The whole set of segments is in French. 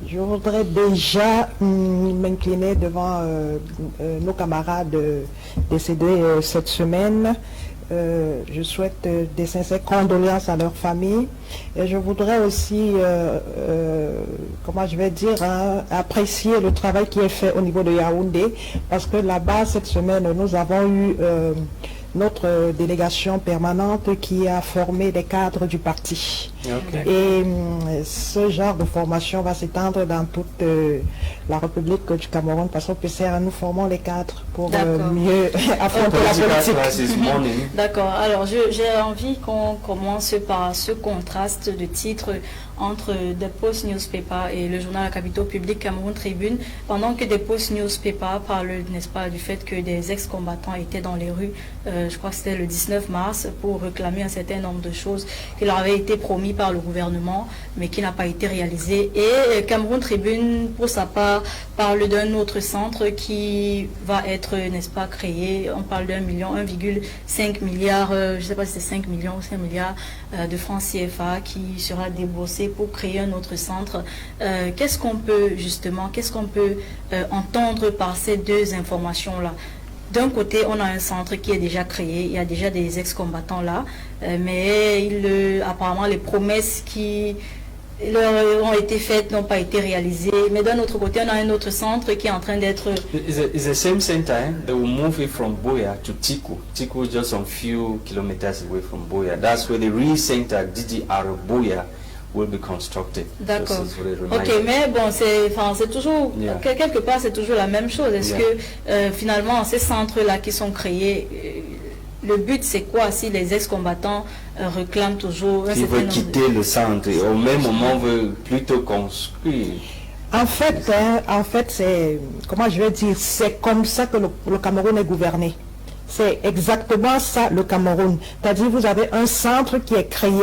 Je voudrais déjà m'incliner devant nos camarades décédés cette semaine. Je souhaite des sincères condoléances à leur famille. Et je voudrais aussi, comment je vais dire, apprécier le travail qui est fait au niveau de Yaoundé, parce que là-bas, cette semaine, nous avons eu notre délégation permanente qui a formé les cadres du parti. Okay. Et ce genre de formation va s'étendre dans toute la République du Cameroun, parce qu'au PCR, nous formons les cadres pour mieux affronter la politique. D'accord. Alors, j'ai envie qu'on commence par ce contraste de titres entre The Post Newspaper et le journal La Capitale Publique Cameroun Tribune, pendant que The Post Newspaper parle, n'est-ce pas, du fait que des ex-combattants étaient dans les rues, je crois que c'était le 19 mars, pour réclamer un certain nombre de choses qui leur avaient été promis par le gouvernement, mais qui n'a pas été réalisé. Et Cameroun Tribune, pour sa part, parle d'un autre centre qui va être, n'est-ce pas, créé. On parle d'1 million, 1,5 milliard, je ne sais pas si c'est 5 millions ou 5 milliards de francs CFA qui sera déboursé pour créer un autre centre. Qu'est-ce qu'on peut justement, entendre par ces deux informations-là? D'un côté, on a un centre qui est déjà créé, il y a déjà des ex-combattants là, mais apparemment les promesses qui leur ont été faites n'ont pas été réalisées. Mais d'un autre côté, on a un autre centre qui est en train d'être... It's the same center, eh? They will move it from Buea to Tiku. Tiku is just a few kilometers away from Buea. That's where the real center, DDR Buea, will be constructed. D'accord. Ok, mais bon, c'est toujours, quelque part, c'est toujours la même chose. Est-ce que finalement, ces centres-là qui sont créés, le but c'est quoi si les ex-combattants réclament toujours... Ils veulent quitter le centre et au même moment veulent plutôt construire. En fait, c'est, comment je vais dire, c'est comme ça que le Cameroun est gouverné. C'est exactement ça le Cameroun. C'est-à-dire vous avez un centre qui est créé,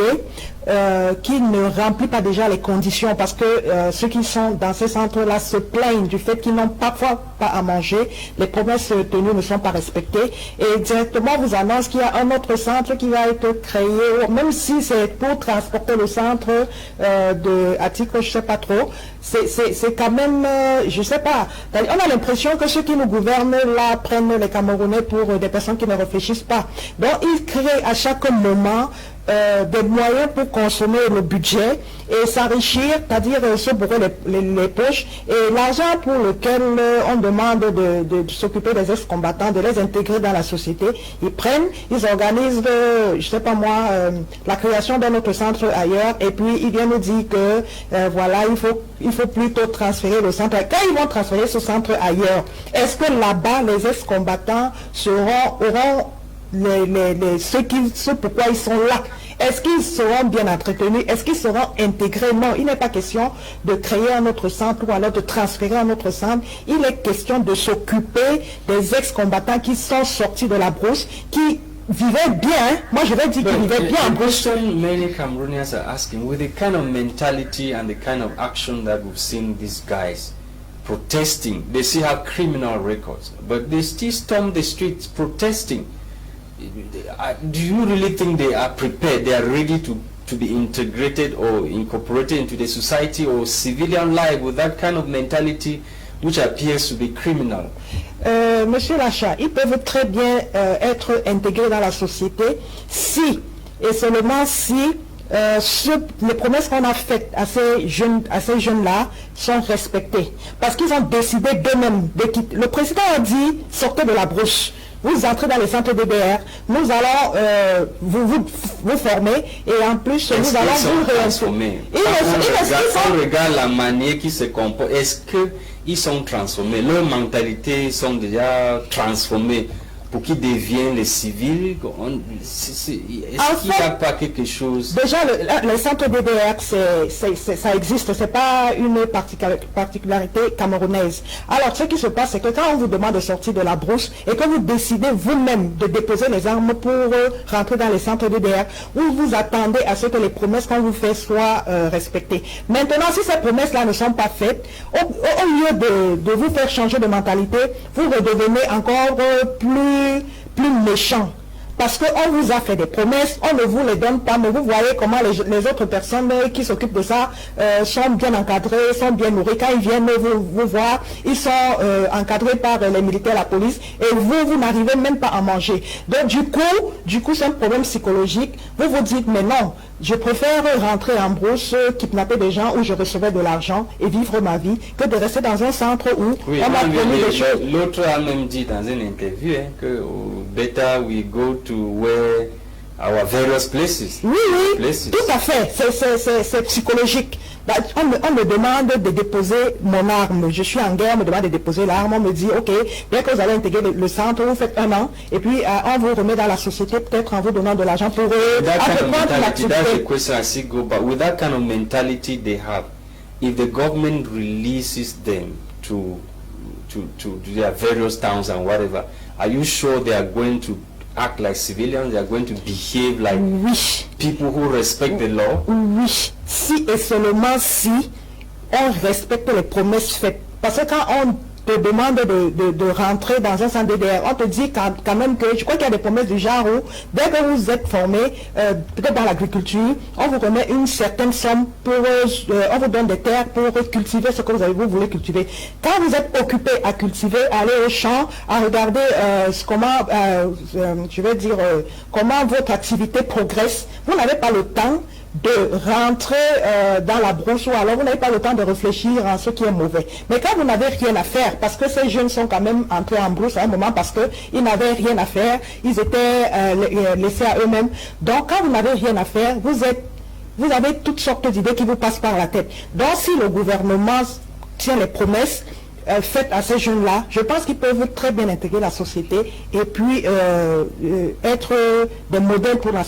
qui ne remplit pas déjà les conditions, parce que ceux qui sont dans ces centres-là se plaignent du fait qu'ils n'ont parfois pas à manger, les promesses tenues ne sont pas respectées, et directement vous annonce qu'il y a un autre centre qui va être créé, même si c'est pour transporter le centre de Atico, je sais pas trop, c'est quand même, je sais pas, on a l'impression que ceux qui nous gouvernent là prennent les Camerounais pour des personnes qui ne réfléchissent pas. Donc ils créent à chaque moment des moyens pour consommer le budget et s'enrichir, c'est-à-dire se bourrer les poches, et l'argent pour lequel on demande de s'occuper des ex-combattants, de les intégrer dans la société, ils prennent, ils organisent, je sais pas moi, la création d'un autre centre ailleurs, et puis ils viennent nous dire que voilà, il faut plutôt transférer le centre. Quand ils vont transférer ce centre ailleurs, est-ce que là-bas les ex-combattants auront ce pourquoi ils sont là? Est-ce qu'ils seront bien entretenus? Est-ce qu'ils seront intégrés? Non, il n'est pas question de créer un autre centre ou alors de transférer un autre centre. Il est question de s'occuper des ex-combattants qui sont sortis de la brousse, qui vivaient bien. Moi, je vais dire qu'ils vivaient bien en brousse. Many Cameroonians are asking, with the kind of mentality and the kind of action that we've seen these guys protesting, they still have criminal records, but they still storm the streets protesting. Do you really think they are prepared, they are ready to be integrated or incorporated into the society or civilian life with that kind of mentality which appears to be criminal? Monsieur Lacha, ils peuvent très bien être intégrés dans la société si, et seulement si, les promesses qu'on a faites à ces jeunes-là sont respectées. Parce qu'ils ont décidé d'eux-mêmes de quitter. Le président a dit, sortez de la brousse. Vous entrez dans les centres DDR, nous allons vous former, et en plus nous allons vous transformer. On regarde la manière qu'ils se comportent. Est-ce qu'ils sont transformés? Leurs mentalités sont déjà transformées pour qu'ils deviennent les civils? Est-ce qu'il n'y a pas quelque chose? Déjà, le centre DDR, ça existe, c'est pas une particularité camerounaise. Alors, ce qui se passe, c'est que quand on vous demande de sortir de la brousse et que vous décidez vous-même de déposer les armes pour rentrer dans les centres DDR, vous attendez à ce que les promesses qu'on vous fait soient respectées. Maintenant, si ces promesses-là ne sont pas faites, au lieu de vous faire changer de mentalité, vous redevenez encore plus méchant. parce qu'on vous a fait des promesses, on ne vous les donne pas, mais vous voyez comment les autres personnes qui s'occupent de ça sont bien encadrées, sont bien nourries. Quand ils viennent vous voir, ils sont encadrés par les militaires, la police, et vous n'arrivez même pas à manger. Donc du coup, c'est un problème psychologique. Vous vous dites, mais non, je préfère rentrer en brousse, kidnapper des gens où je recevais de l'argent et vivre ma vie, que de rester dans un centre où on m'a promis des choses. L'autre a même dit dans une interview que better we go to where our various places. Oui, tout à fait. C'est psychologique. On me demande de déposer mon arme. Je suis en guerre, on me demande de déposer l'arme. On me dit, ok, bien que vous allez intégrer le centre, vous faites 1 an, et puis on vous remet dans la société, peut-être en vous donnant de l'argent pour entreprendre l'activité. That's the question I see go back. With that kind of mentality they have, if the government releases them to their various towns and whatever, are you sure they are going to act like civilians? They are going to behave like people who respect the law? Oui, si et seulement si on respecte les promesses faites. Parce que quand on te demande de rentrer dans un centre DDR, on te dit quand même que, je crois qu'il y a des promesses du genre où, dès que vous êtes formé, peut-être dans l'agriculture, on vous remet une certaine somme pour, on vous donne des terres pour cultiver ce que vous voulez cultiver. Quand vous êtes occupé à cultiver, à aller au champ, à regarder comment votre activité progresse, vous n'avez pas le temps de rentrer dans la brousse, ou alors vous n'avez pas le temps de réfléchir à ce qui est mauvais. Mais quand vous n'avez rien à faire, parce que ces jeunes sont quand même entrés en brousse à un moment parce qu'ils n'avaient rien à faire, ils étaient laissés à eux-mêmes. Donc quand vous n'avez rien à faire, vous avez toutes sortes d'idées qui vous passent par la tête. Donc si le gouvernement tient les promesses faites à ces jeunes-là, je pense qu'ils peuvent très bien intégrer la société et puis être des modèles pour la